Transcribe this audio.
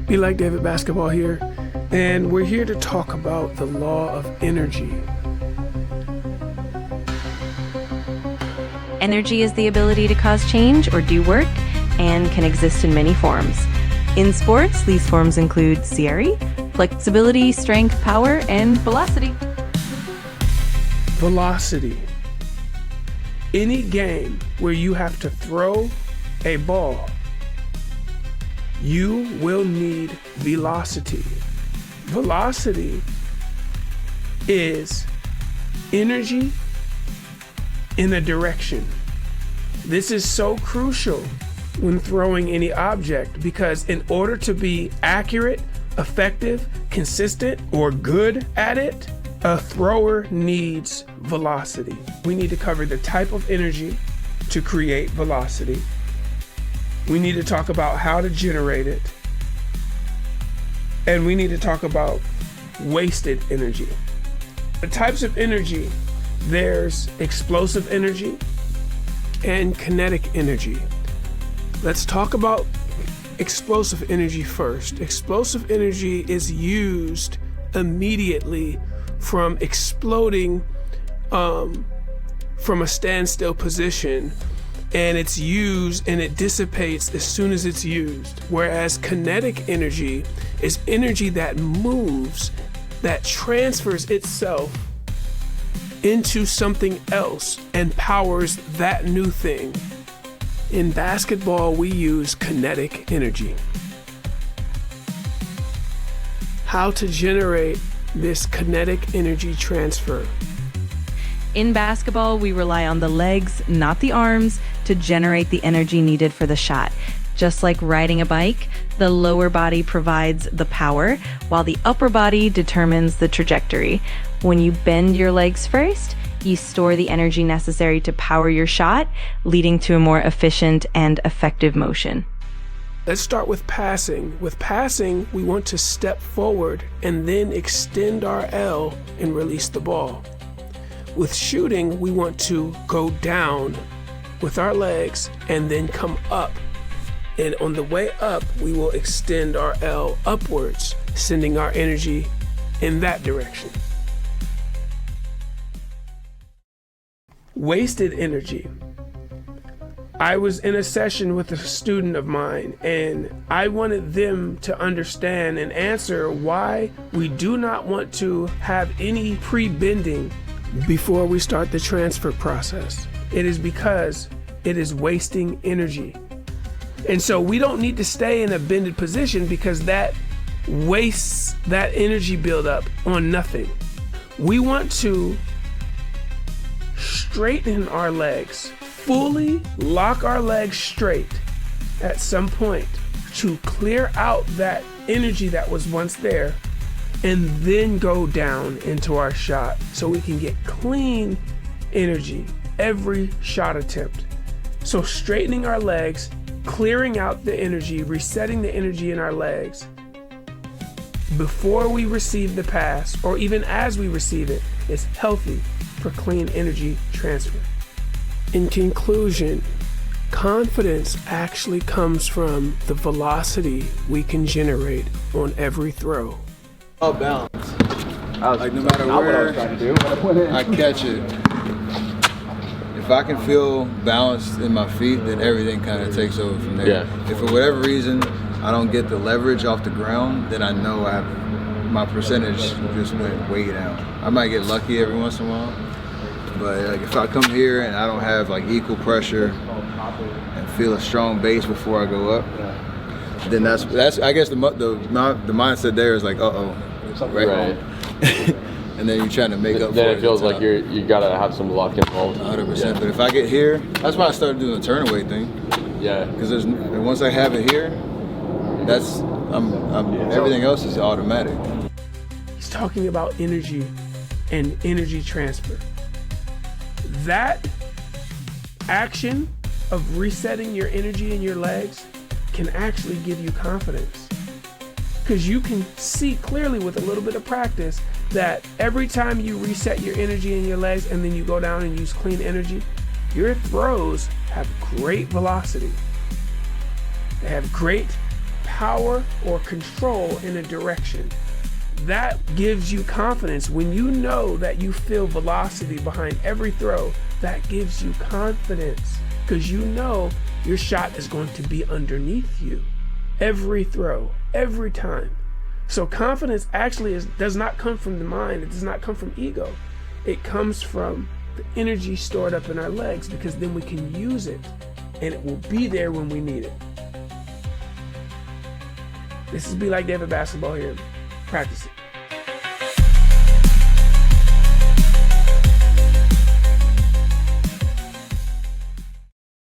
Be Like David Basketball here, and we're here to talk about the law of energy. Energy is the ability to cause change or do work and can exist in many forms. In sports, these forms include CRE, flexibility, strength, power, and velocity. Velocity. Any game where you have to throw a ball, you will need velocity. Velocity is energy in a direction. This is so crucial when throwing any object because in order to be accurate, effective, consistent, or good at it, a thrower needs velocity. We need to cover the type of energy to create velocity. We need to talk about how to generate it. And we need to talk about wasted energy. The types of energy, there's explosive energy and kinetic energy. Let's talk about explosive energy first. Explosive energy is used immediately from exploding from a standstill position, and it's used and it dissipates as soon as it's used. Whereas kinetic energy is energy that moves, that transfers itself into something else and powers that new thing. In basketball, we use kinetic energy. How to generate this kinetic energy transfer. In basketball, we rely on the legs, not the arms, to generate the energy needed for the shot. Just like riding a bike, the lower body provides the power, while the upper body determines the trajectory. When you bend your legs first, you store the energy necessary to power your shot, leading to a more efficient and effective motion. Let's start with passing. With passing, we want to step forward and then extend our L and release the ball. With shooting, we want to go down with our legs and then come up. And on the way up, we will extend our L upwards, sending our energy in that direction. Wasted energy. I was in a session with a student of mine, and I wanted them to understand and answer why we do not want to have any pre-bending before we start the transfer process. It is because it is wasting energy. And so we don't need to stay in a bended position because that wastes that energy buildup on nothing. We want to straighten our legs, fully lock our legs straight at some point to clear out that energy that was once there, and then go down into our shot so we can get clean energy every shot attempt. So straightening our legs, clearing out the energy, resetting the energy in our legs before we receive the pass, or even as we receive it, is healthy for clean energy transfer. In conclusion, confidence actually comes from the velocity we can generate on every throw. All balance. Like no matter where I catch it, if I can feel balanced in my feet, then everything kind of takes over from there. Yeah. If for whatever reason I don't get the leverage off the ground, then I know I have my percentage just went way down. I might get lucky every once in a while, but like if I come here and I don't have like equal pressure and feel a strong base before I go up, then that's I guess the mindset there is like right. And then you're trying to make up for it. Then it feels like you gotta have some luck involved. 100%. Yeah. But if I get here, that's why I started doing the turn away thing. Yeah. Because once I have it here, everything else is automatic. He's talking about energy and energy transfer. That action of resetting your energy in your legs can actually give you confidence. Because you can see clearly with a little bit of practice that every time you reset your energy in your legs and then you go down and use clean energy, your throws have great velocity. They have great power or control in a direction. That gives you confidence. When you know that you feel velocity behind every throw, that gives you confidence because you know your shot is going to be underneath you every throw, every time. So confidence actually does not come from the mind. It does not come from ego. It comes from the energy stored up in our legs, because then we can use it and it will be there when we need it. This is Be Like David Basketball here. Practice it.